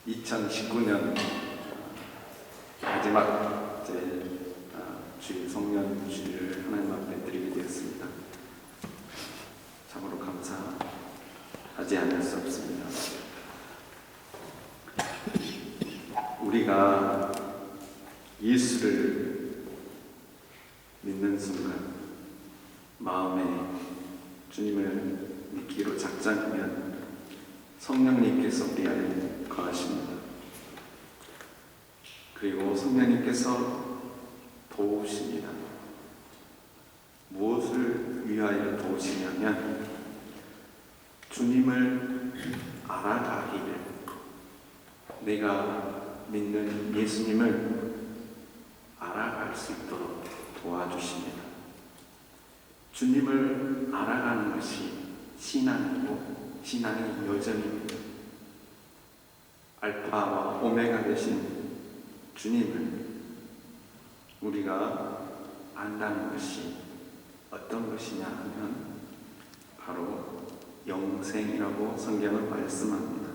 2019년 마지막 주일 성령 주일을 하나님 앞에 드리게 되었습니다. 참으로 감사하지 않을 수 없습니다. 우리가 예수를 믿는 순간 마음에 주님을 믿기로 작정하면 성령님께서 우리 안에 거하십니다. 그리고 성령님께서 도우십니다. 무엇을 위하여 도우시냐면 주님을 알아가기를, 내가 믿는 예수님을 알아갈 수 있도록 도와주십니다. 주님을 알아가는 것이 신앙이고 신앙의 여정입니다. 알파와 오메가 되신 주님을 우리가 안다는 것이 어떤 것이냐 하면 바로 영생이라고 성경은 말씀합니다.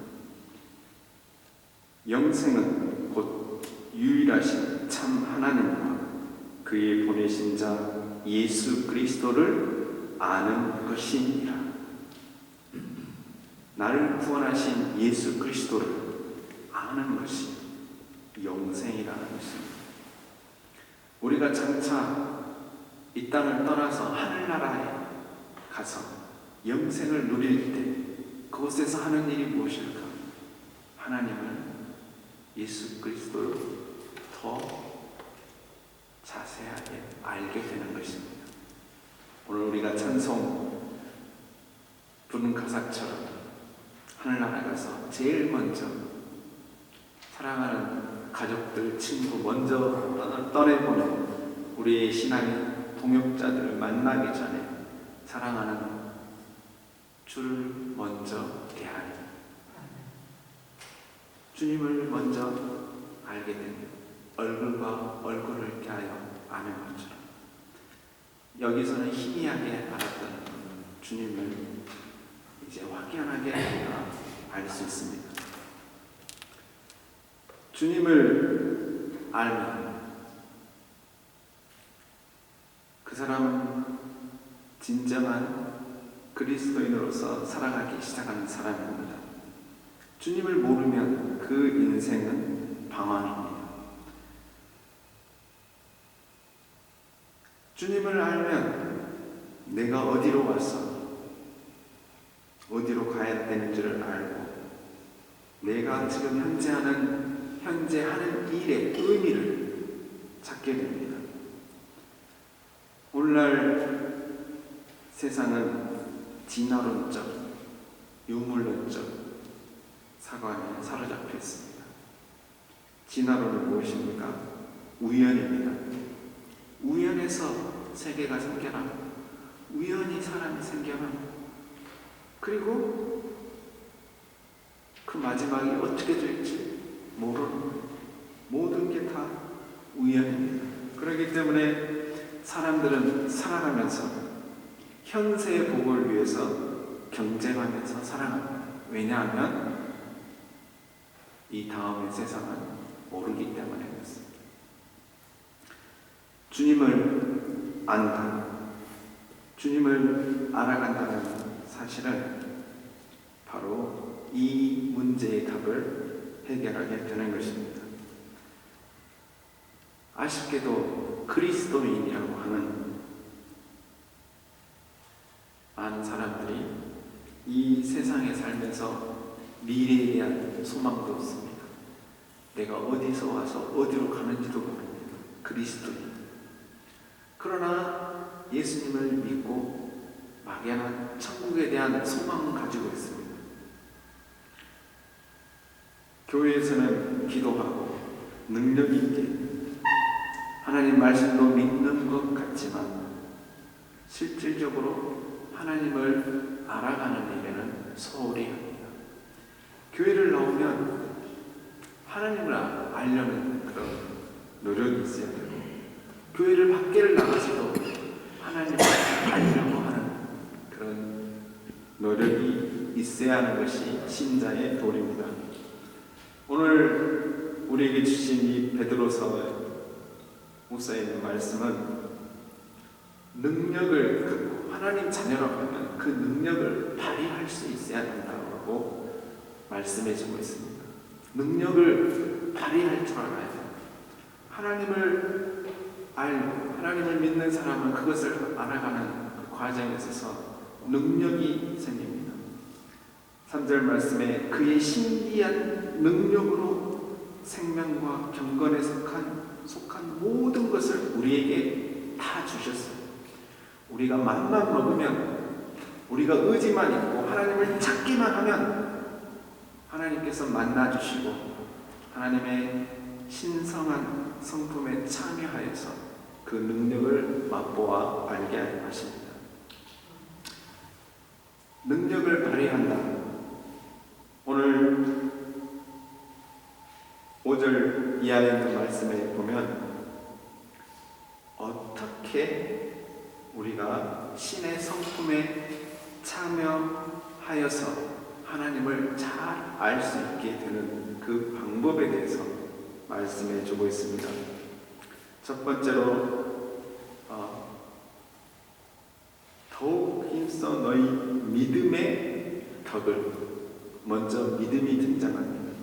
영생은 곧 유일하신 참 하나님과 그의 보내신 자 예수 그리스도를 아는 것이니라. 나를 구원하신 예수 그리스도를 아는 것이 영생이라는 것입니다. 우리가 장차 이 땅을 떠나서 하늘나라에 가서 영생을 누릴 때 그곳에서 하는 일이 무엇일까? 하나님을, 예수 그리스도를 더 자세하게 알게 되는 것입니다. 오늘 우리가 찬송 부른 가사처럼 하늘나라에 가서 제일 먼저 사랑하는 가족들, 친구 먼저 떠내보는 우리의 신앙의 동역자들을 만나기 전에 사랑하는 주를 먼저 대하니 주님을 먼저 알게 되는, 얼굴과 얼굴을 대하여 아는 것처럼 여기서는 희미하게 알았던 주님을 이제 확연하게 알 수 있습니다. 주님을 알면 그 사람은 진정한 그리스도인으로서 살아가기 시작하는 사람입니다. 주님을 모르면 그 인생은 방황입니다. 주님을 알면 내가 어디로 와서 어디로 가야 되는 줄을 알고 내가 지금 현재 하는 일의 의미를 찾게 됩니다. 오늘날 세상은 진화론적, 유물론적 사관에 사로잡혀 있습니다. 진화론은 무엇입니까? 우연입니다. 우연에서 세계가 생겨나고 우연히 사람이 생겨나고 그리고 그 마지막이 어떻게 될지 모르는 모든 게 다 우연입니다. 그렇기 때문에 사람들은 살아가면서 현세의 복을 위해서 경쟁하면서 살아갑니다. 왜냐하면 이 다음의 세상은 모르기 때문에 그렇습니다. 주님을 안다, 주님을 알아간다는 사실은 바로 이 문제의 답을 해결하게 되는 것입니다. 아쉽게도 그리스도인이라고 하는 많은 사람들이 이 세상에 살면서 미래에 대한 소망도 없습니다. 내가 어디서 와서 어디로 가는지도 모릅니다. 그리스도인. 그러나 예수님을 믿고 막연한 천국에 대한 소망을 가지고 있습니다. 교회에서는 기도하고 능력 있게 하나님 말씀도 믿는 것 같지만 실질적으로 하나님을 알아가는 일에는 소홀히 합니다. 교회를 나오면 하나님을 알려는 그런 노력이 있어야 되고 교회를 밖에를 나가서도 하나님을 알려고 하는 그런 노력이 있어야 하는 것이 신자의 도리입니다. 오늘 우리에게 주신 이 베드로서 목사의 말씀은 능력을 갖고 하나님 자녀라고 하면 그 능력을 발휘할 수 있어야 된다고 말씀해 주고 있습니다. 능력을 발휘할 줄 알아야 돼요. 하나님을 알고 하나님을 믿는 사람은 그것을 알아가는 그 과정에 있어서 능력이 생깁니다. 3절 말씀에 그의 신비한 능력으로 생명과 경건에 속한 모든 것을 우리에게 다 주셨어요. 우리가 맘만 먹으면, 우리가 의지만 있고 하나님을 찾기만 하면 하나님께서 만나주시고 하나님의 신성한 성품에 참여하여서 그 능력을 맛보아 알게 하십니다. 능력을 발휘한다. 오늘 5절 이하의 그 말씀에 보면 어떻게 우리가 신의 성품에 참여하여서 하나님을 잘 알 수 있게 되는 그 방법에 대해서 말씀해 주고 있습니다. 첫 번째로 더욱 힘써 너희 믿음의 덕을, 먼저 믿음이 등장합니다.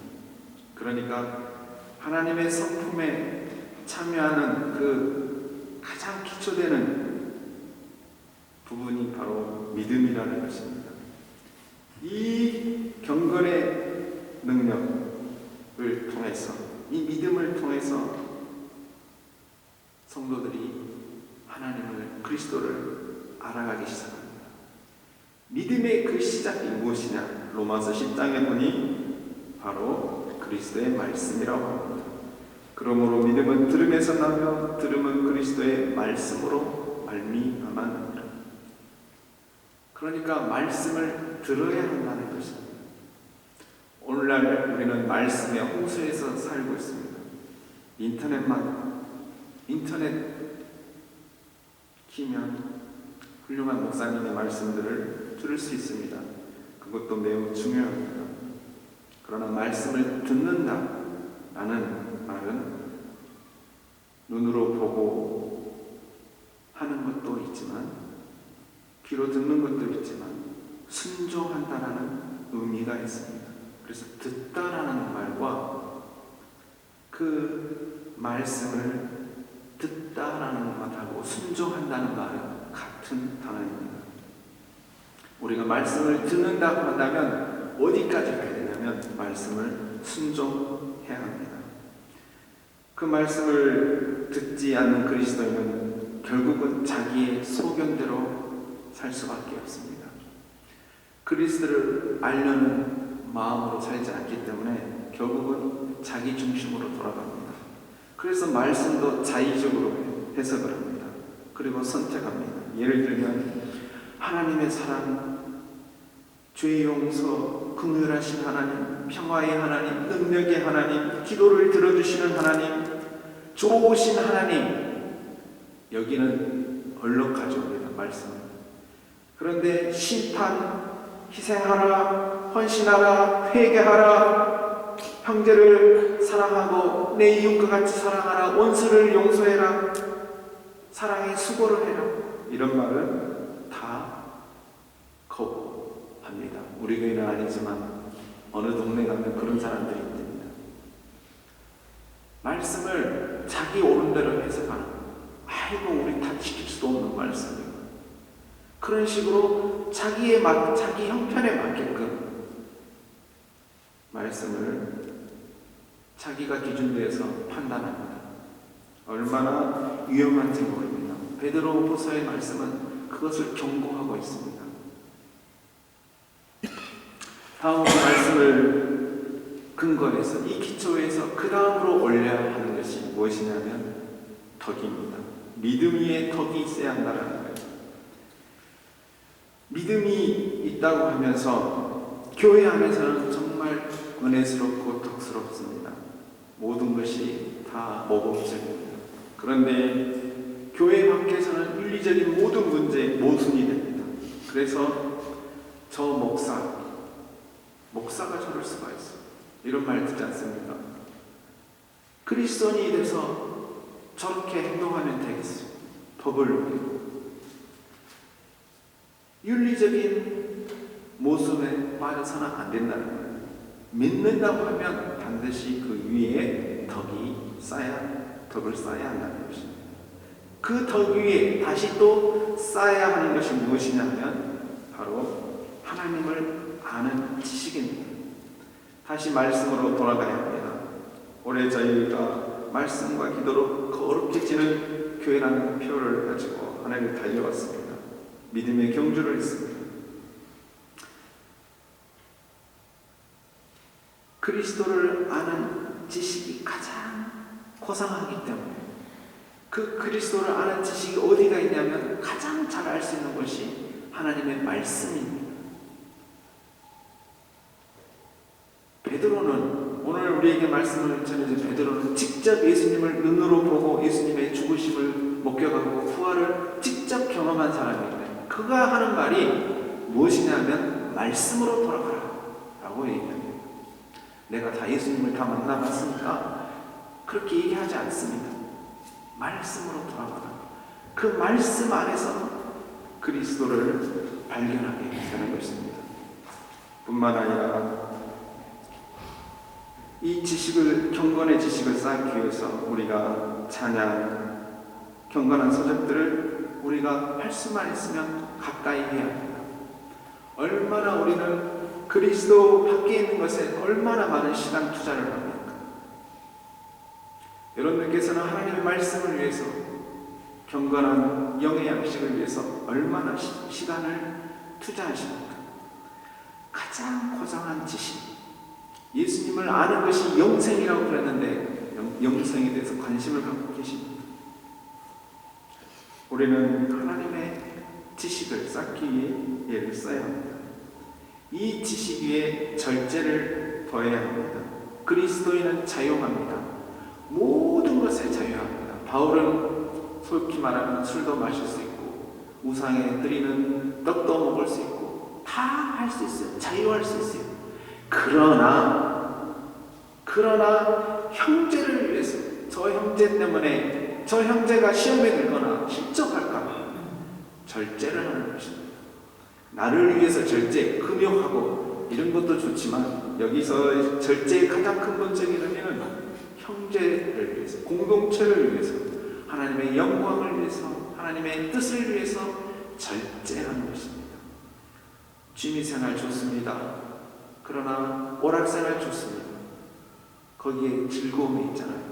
그러니까 하나님의 성품에 참여하는 그 가장 기초되는 부분이 바로 믿음이라는 것입니다. 이 경건의 능력을 통해서, 이 믿음을 통해서 성도들이 하나님을, 그리스도를 알아가기 시작합니다. 믿음의 그 시작이 무엇이냐? 로마서 10장에 보니 바로 그리스도의 말씀이라고 합니다. 그러므로 믿음은 들음에서 나며 들음은 그리스도의 말씀으로 말미암았느니라. 그러니까 말씀을 들어야 한다는 것입니다. 오늘날 우리는 말씀의 홍수에서 살고 있습니다. 인터넷 키면 훌륭한 목사님의 말씀들을 들을 수 있습니다. 그것도 매우 중요합니다. 그러나 말씀을 듣는다라는 말은 눈으로 보고 하는 것도 있지만, 귀로 듣는 것도 있지만 순종한다라는 의미가 있습니다. 그래서 듣다라는 말과 그 말씀을 듣다라는 것하고 순종한다는 말은 같은 단어입니다. 우리가 말씀을 듣는다고 한다면 어디까지 가야 되냐면 말씀을 순종해야 합니다. 그 말씀을 듣지 않는 그리스도인은 결국은 자기의 소견대로 살 수밖에 없습니다. 그리스도를 알려는 마음으로 살지 않기 때문에 결국은 자기 중심으로 돌아갑니다. 그래서 말씀도 자의적으로 해석을 합니다. 그리고 선택합니다. 예를 들면 하나님의 사랑, 죄의 용서, 긍휼하신 하나님, 평화의 하나님, 능력의 하나님, 기도를 들어주시는 하나님, 좋으신 하나님, 여기는 얼룩 가져옵니다. 말씀을. 그런데 심판, 희생하라, 헌신하라, 회개하라, 형제를 사랑하고 내 이웃과 같이 사랑하라, 원수를 용서해라, 사랑의 수고를 해라, 이런 말은 다 거부합니다. 우리 교회는 아니지만 어느 동네 가면 그런 사람들이 있답니다. 말씀을 자기 오른대로 해석하는, 아이고 우리 다 지킬 수도 없는 말씀이고, 그런 식으로 자기 형편에 맞게끔 말씀을 자기가 기준대에서 판단합니다. 얼마나 위험한지 모릅니다. 베드로후서의 말씀은 그것을 경고하고 있습니다. 다음 말씀을 근거해서, 이 기초에서 그 다음으로 올려야 하는 것이 무엇이냐면 덕입니다. 믿음 위에 덕이 있어야 한다는 거예요. 믿음이 있다고 하면서 교회 안에서는 정말 은혜스럽고 덕스럽습니다. 모든 것이 다 모범적입니다. 그런데 교회 밖에서는 윤리적인 모든 문제에 모순이 됩니다. 그래서 저 목사가 저럴 수가 있어요. 이런 말 듣지 않습니까? 그리스도인이 돼서 저렇게 행동하면 되겠어. 법을 어기고 윤리적인 모습에 빠져서는 안 된다는 거예요. 믿는다고 하면 반드시 그 위에 덕을 쌓아야 한다는 것입니다. 그 덕 위에 다시 또 쌓아야 하는 것이 무엇이냐면 바로 하나님을 아는 지식입니다. 다시 말씀으로 돌아가야 합니다. 올해 저희가 말씀과 기도로 거룩해지는 교회라는 표를 가지고 하나님을 달려왔습니다. 믿음의 경주를 했습니다. 그리스도를 아는 지식이 가장 고상하기 때문에 그 그리스도를 아는 지식이 어디가 있냐면 가장 잘 알 수 있는 것이 하나님의 말씀입니다. 베드로는 오늘 우리에게 말씀을 전해준 베드로는 직접 예수님을 눈으로 보고 예수님의 죽으심을 목격하고 부활을 직접 경험한 사람이기 때문에 그가 하는 말이 무엇이냐면 말씀으로 돌아가라 라고 얘기합니다. 내가 다 예수님을 다 만나봤으니까 그렇게 얘기하지 않습니다. 말씀으로 돌아가라. 그 말씀 안에서 그리스도를 발견하게 되는 것입니다. 뿐만 아니라 이 지식을, 경건의 지식을 쌓기 위해서 우리가 찬양, 경건한 서적들을 우리가 할 수만 있으면 가까이 해야 합니다. 얼마나 우리는 그리스도 밖에 있는 것에 얼마나 많은 시간 투자를 합니까? 여러분들께서는 하나님의 말씀을 위해서, 경건한 영의 양식을 위해서 얼마나 시간을 투자하십니까? 가장 고상한 지식, 예수님을 아는 것이 영생이라고 그랬는데 영생에 대해서 관심을 갖고 계십니다. 우리는 하나님의 지식을 쌓기 위해 애를 써야 합니다. 이 지식 위에 절제를 더해야 합니다. 그리스도인은 자유합니다. 모든 것에 자유합니다. 바울은 솔직히 말하면 술도 마실 수 있고 우상에 드리는 떡도 먹을 수 있고 다 할 수 있어요. 자유할 수 있어요. 그러나 형제를 위해서, 저 형제 때문에 저 형제가 시험에 들거나 실족할까 절제를 하는 것입니다. 나를 위해서 절제, 금욕하고 이런 것도 좋지만 여기서 절제의 가장 근본적인 의미는 형제를 위해서, 공동체를 위해서, 하나님의 영광을 위해서, 하나님의 뜻을 위해서 절제하는 것입니다. 취미생활 좋습니다. 그러나 오락생활 좋습니다. 거기에 즐거움이 있잖아요.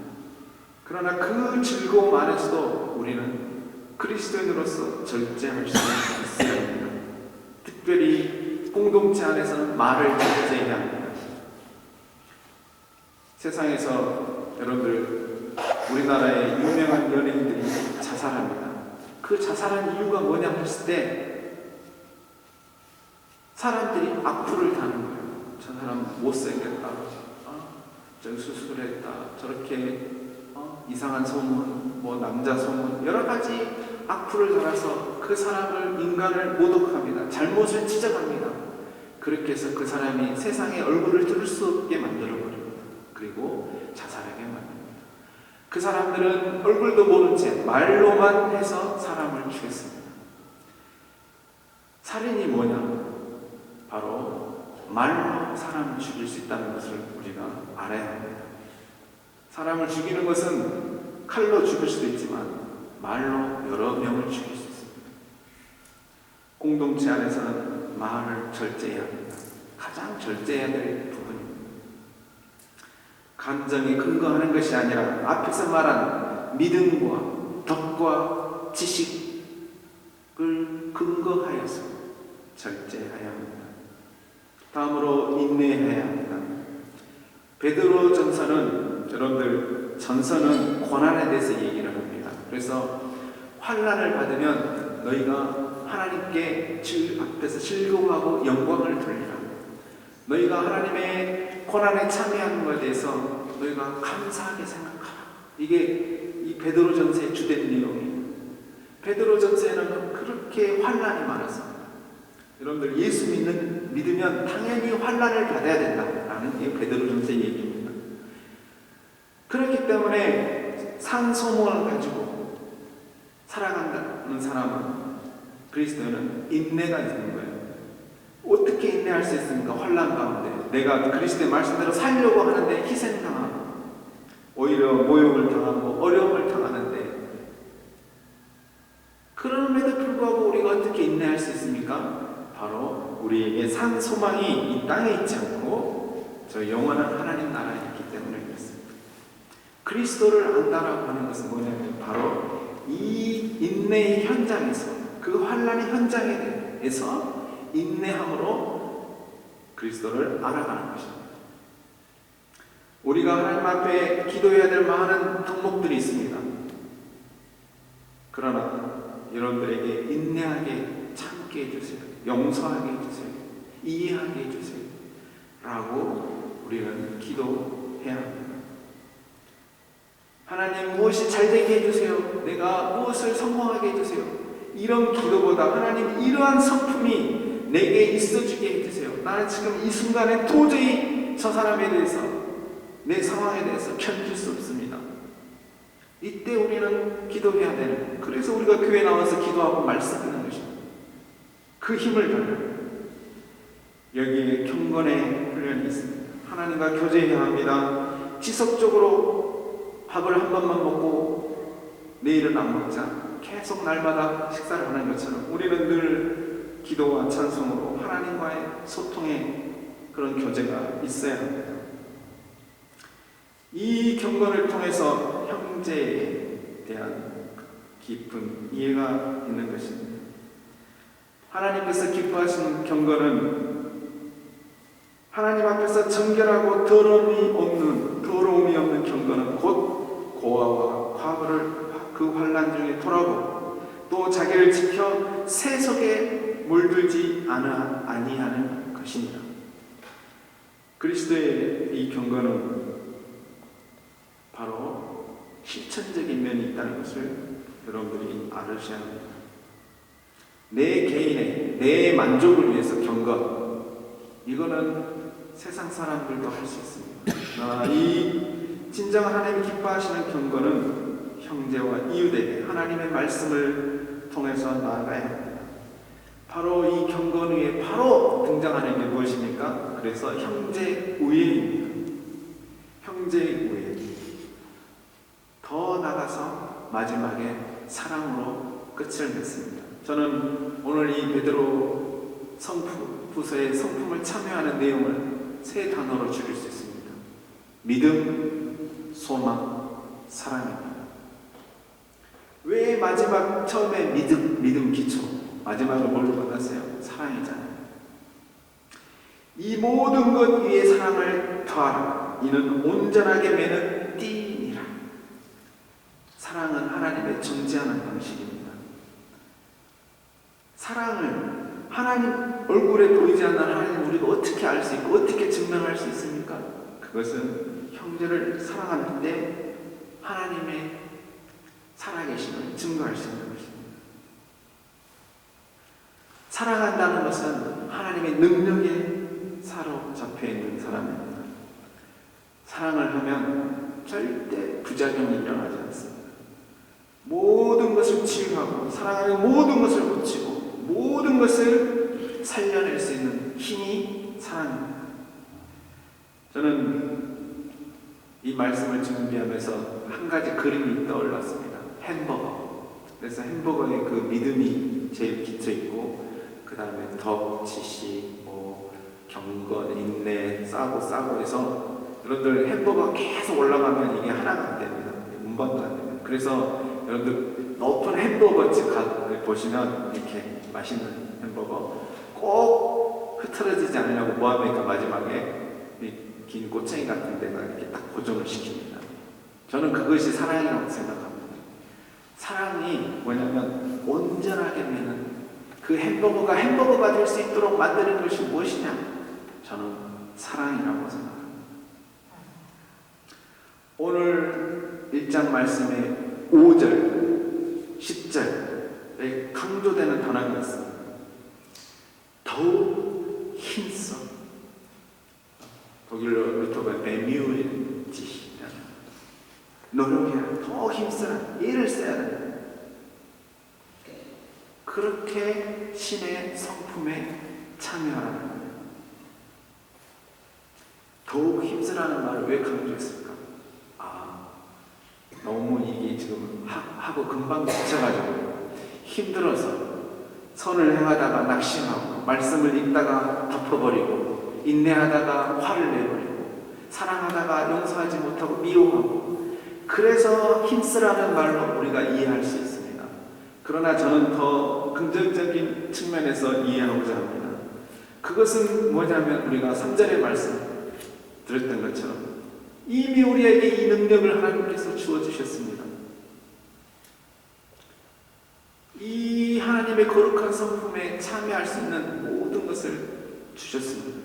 그러나 그 즐거움 안에서도 우리는 그리스도인으로서 절제할 수 있어야 합니다. 특별히 공동체 안에서는 말을 절제해야 합니다. 세상에서 여러분들 우리나라의 유명한 연예인들이 자살합니다. 그 자살한 이유가 뭐냐 했을 때 사람들이 악플을 다는 거예요. 저 사람 못생겼다, 저기 수술했다, 저렇게 이상한 소문, 뭐 남자 소문, 여러 가지 악플을 달아서 그 사람을, 인간을 모독합니다. 잘못을 지적합니다. 그렇게 해서 그 사람이 세상에 얼굴을 들 수 없게 만들어버립니다. 그리고 자살하게 만듭니다. 그 사람들은 얼굴도 모른 채 말로만 해서 사람을 죽였습니다. 살인이 뭐냐? 바로 말로 사람을 죽일 수 있다는 것을 우리가 알아야 합니다. 사람을 죽이는 것은 칼로 죽일 수도 있지만 말로 여러 명을 죽일 수 있습니다. 공동체 안에서는 말을 절제해야 합니다. 가장 절제해야 될 부분입니다. 감정에 근거하는 것이 아니라 앞에서 말한 믿음과 덕과 지식을 근거하여서 절제해야 합니다. 다음으로 인내해야 합니다. 베드로 전서는, 여러분들 전서는 고난에 대해서 얘기를 합니다. 그래서 환난을 받으면 너희가 하나님께 주 앞에서 즐거워하고 영광을 돌리라. 너희가 하나님의 고난에 참여하는 것에 대해서 너희가 감사하게 생각하라. 이게 이 베드로 전서의 주된 내용이에요. 베드로 전서에는 그렇게 환난이 많았습니다. 여러분들 예수 믿으면 당연히 환난을 받아야 된다라는 게 베드로 전서의 얘기입니다. 그리스도는 인내가 있는 거예요. 어떻게 인내할 수 있습니까? 환난 가운데 내가 그리스도의 말씀대로 살려고 하는데 희생당하고 오히려 모욕을 당하고 어려움을 당하는데, 그럼에도 불구하고 우리가 어떻게 인내할 수 있습니까? 바로 우리에게 산 소망이 이 땅에 있지 않고 저 영원한 하나님 나라에 있기 때문에 그렇습니다. 그리스도를 안다라고 하는 것은 뭐냐면 바로 이 인내의 현장에서, 그 환난의 현장에서 인내함으로 그리스도를 알아가는 것입니다. 우리가 하나님 앞에 기도해야 될 많은 덕목들이 있습니다. 그러나 여러분들에게 인내하게 참게 해주세요. 용서하게 해주세요. 이해하게 해주세요. 라고 우리는 기도해야 합니다. 하나님 무엇이 잘되게 해주세요. 내가 무엇을 성공하게 해주세요. 이런 기도보다 하나님 이러한 성품이 내게 있어주게 해주세요. 나는 지금 이 순간에 도저히 저 사람에 대해서, 내 상황에 대해서 견딜 수 없습니다. 이때 우리는 기도해야 되는 거예요. 그래서 우리가 교회 나와서 기도하고 말씀하는 것입니다. 그 힘을 달라요. 여기에 경건의 훈련이 있습니다. 하나님과 교제해야 합니다. 지속적으로 밥을 한 번만 먹고 내일은 안 먹자. 계속 날마다 식사를 하는 것처럼 우리는 늘 기도와 찬송으로 하나님과의 소통의 그런 교제가 있어야 합니다. 이 경건을 통해서 형제에 대한 깊은 이해가 있는 것입니다. 하나님께서 기뻐하시는 경건은 하나님 앞에서 정결하고 더러움이 없는 경건은 곧 고아와 과부를 그 환난 중에 돌아보고 또 자기를 지켜 세속에 물들지 아니하는 것입니다. 그리스도의 이 경건은 바로 실천적인 면이 있다는 것을 여러분들이 알으셔야 합니다. 내 개인의 내 만족을 위해서 경건, 이거는 세상 사람들도 할 수 있습니다. 이 진정 하나님이 기뻐하시는 경건은 형제와 이웃에게 하나님의 말씀을 통해서 나아가야 합니다. 바로 이 경건 위에 바로 등장하는 게 무엇입니까? 그래서 형제 우애입니다. 형제 우애. 더 나가서 마지막에 사랑으로 끝을 맺습니다. 저는 오늘 이 베드로 부서의 성품을 참여하는 내용을 세 단어로 줄일 수 있습니다. 믿음, 소망, 사랑입니다. 왜 마지막 처음에 믿음 기초, 마지막을 뭘로 받았어요? 사랑이잖아요. 이 모든 것 위에 사랑을 더하라. 이는 온전하게 매는 띠니라. 사랑은 하나님의 존재하는 방식입니다. 사랑을 하나님 얼굴에 보이지 않는 하나님 우리가 어떻게 알 수 있고 어떻게 증명할 수 있습니까? 그것은 형제를 사랑하는 때 하나님의 살아계심을 증거할 수 있는 것입니다. 사랑한다는 것은 하나님의 능력에 사로잡혀 있는 사람입니다. 사랑을 하면 절대 부작용이 일어나지 않습니다. 모든 것을 치유하고 사랑하는 모든 것을 고치고 모든 것을 살려낼 수 있는 힘이 사랑입니다. 저는 이 말씀을 준비하면서 한 가지 그림이 떠올랐습니다. 햄버거. 그래서 햄버거에 그 믿음이 제일 기초 있고 그 다음에 덕, 지시, 경건, 인내, 싸고 해서 여러분들 햄버거 계속 올라가면 이게 하나가 안 됩니다. 운반도 안 됩니다. 그래서 여러분들 높은 햄버거집 보시면 이렇게 맛있는 햄버거 꼭 흐트러지지 않으려고 뭐합니까? 마지막에 긴 꼬챙이 같은 데가 이렇게 딱 고정을 시킵니다. 저는 그것이 사랑이라고 생각합니다. 사랑이 뭐냐면 온전하게 매는 그 햄버거가 햄버거가 될 수 있도록 만드는 것이 무엇이냐? 저는 사랑이라고 생각합니다. 오늘 1장 말씀의 5절, 10절에 강조되는 단어가 있습니다. 더욱 힘써. 독일어 루터가 베뮤지시다. 노력해야 더 힘써라. 애를 써야 된다. 그렇게 신의 성품에 참여하라는 거예요. 더욱 힘쓰라는 말을 왜 강조했을까? 너무 이게 지금 하고 금방 지쳐가지고 힘들어서 선을 행하다가 낙심하고 말씀을 읽다가 덮어버리고 인내하다가 화를 내버리고 사랑하다가 용서하지 못하고 미워하고 그래서 힘쓰라는 말로 우리가 이해할 수 있습니다. 그러나 저는 더 긍정적인 측면에서 이해하고자 합니다. 그것은 뭐냐면 우리가 3절의 말씀 들었던 것처럼 이미 우리에게 이 능력을 하나님께서 주어주셨습니다. 이 하나님의 거룩한 성품에 참여할 수 있는 모든 것을 주셨습니다.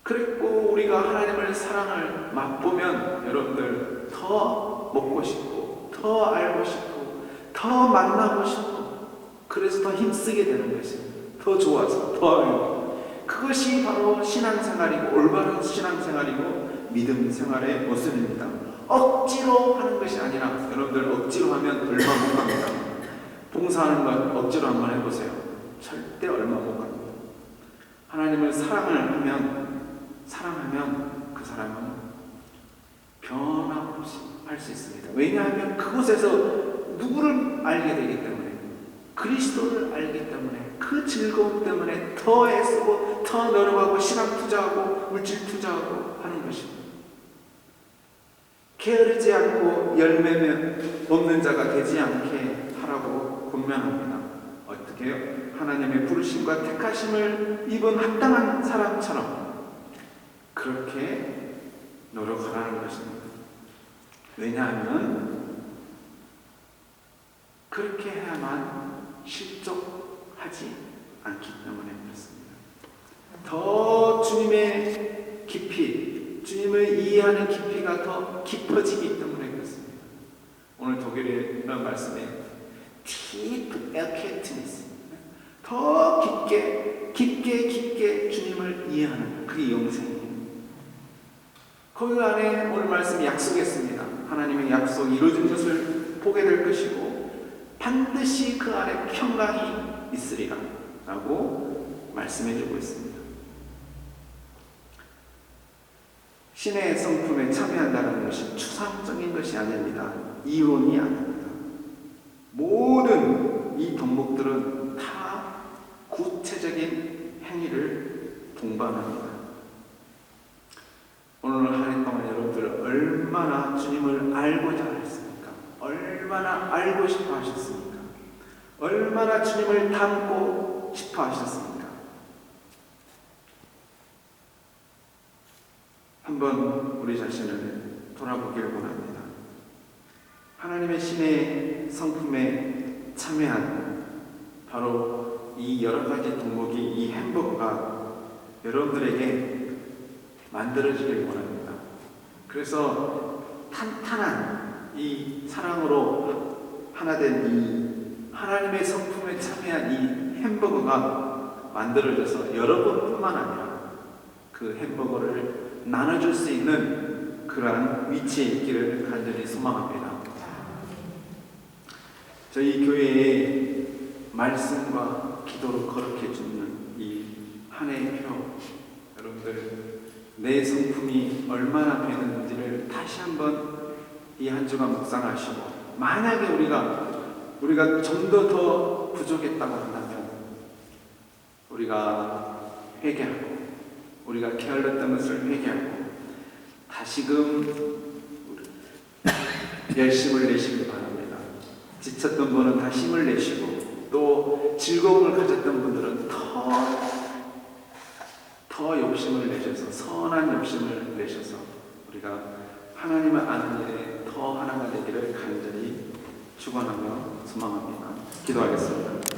그리고 우리가 하나님의 사랑을 맛보면 여러분들 더 먹고 싶고 더 알고 싶고 더 만나고 싶고 그래서 더 힘쓰게 되는 것입니다. 더 좋아서 더 알고 그것이 바로 신앙생활이고 올바른 신앙생활이고 믿음 생활의 모습입니다. 억지로 하는 것이 아니라 여러분들 억지로 하면 얼마 못 갑니다. 봉사하는 건 억지로 한번 해보세요. 절대 얼마 못 갑니다. 하나님을 사랑하면 그 사람은 변함없이 할 수 있습니다. 왜냐하면 그곳에서 누구를 알게 되기 때문에 그리스도를 알기 때문에 그 즐거움 때문에 더 애쓰고 더 노력하고 시간 투자하고 물질 투자하고 하는 것입니다. 게으르지 않고 열매 없는 자가 되지 않게 하라고 권면합니다. 어떻게 해요? 하나님의 부르심과 택하심을 입은 합당한 사람처럼 그렇게 노력하라는 것입니다. 왜냐하면 그렇게 해야만 실족하지 않기 때문에 그렇습니다. 더 주님의 깊이, 주님을 이해하는 깊이가 더 깊어지기 때문에 그렇습니다. 오늘 독일의 이런 말씀에 deep erkenntnis, 더 깊게 주님을 이해하는 그게 영생이에요. 거기 안에 오늘 말씀이 약속했습니다. 하나님의 약속이 이루어진 것을 보게 될 것이고 반드시 그 안에 평강이 있으리라 라고 말씀해주고 있습니다. 신의 성품에 참여한다는 것이 추상적인 것이 아닙니다. 이론이 아닙니다. 모든 이 덕목들은 다 구체적인 행위를 동반합니다. 오늘 한 해 동안 여러분들 얼마나 주님을 알고자 했습니까? 얼마나 알고 싶어 하셨습니까? 얼마나 주님을 닮고 싶어 하셨습니까? 한번 우리 자신을 돌아보길 원합니다. 하나님의 신의 성품에 참여한 바로 이 여러 가지 덕목이 이 햄버거가 여러분들에게 만들어지길 원합니다. 그래서 탄탄한 이 사랑으로 하나 된 이 하나님의 성품에 참여한 이 햄버거가 만들어져서 여러분뿐만 아니라 그 햄버거를 나눠줄 수 있는 그러한 위치에 있기를 간절히 소망합니다. 저희 교회의 말씀과 기도로 거룩해 주는 이 한 해의 표, 여러분들 내 성품이 얼마나 되는지를 다시 한번 이 한 주간 묵상하시고, 만약에 우리가 좀 더 부족했다고 한다면 우리가 회개하고 우리가 게을렀던 것을 회개하고 다시금 열심을 내시기 바랍니다. 지쳤던 분은 다 힘을 내시고 또 즐거움을 가졌던 분들은 더 욕심을 내셔서 선한 욕심을 내셔서 우리가 하나님을 아는 일에 더 하나가 되기를 간절히 축원하며 소망합니다. 기도하겠습니다.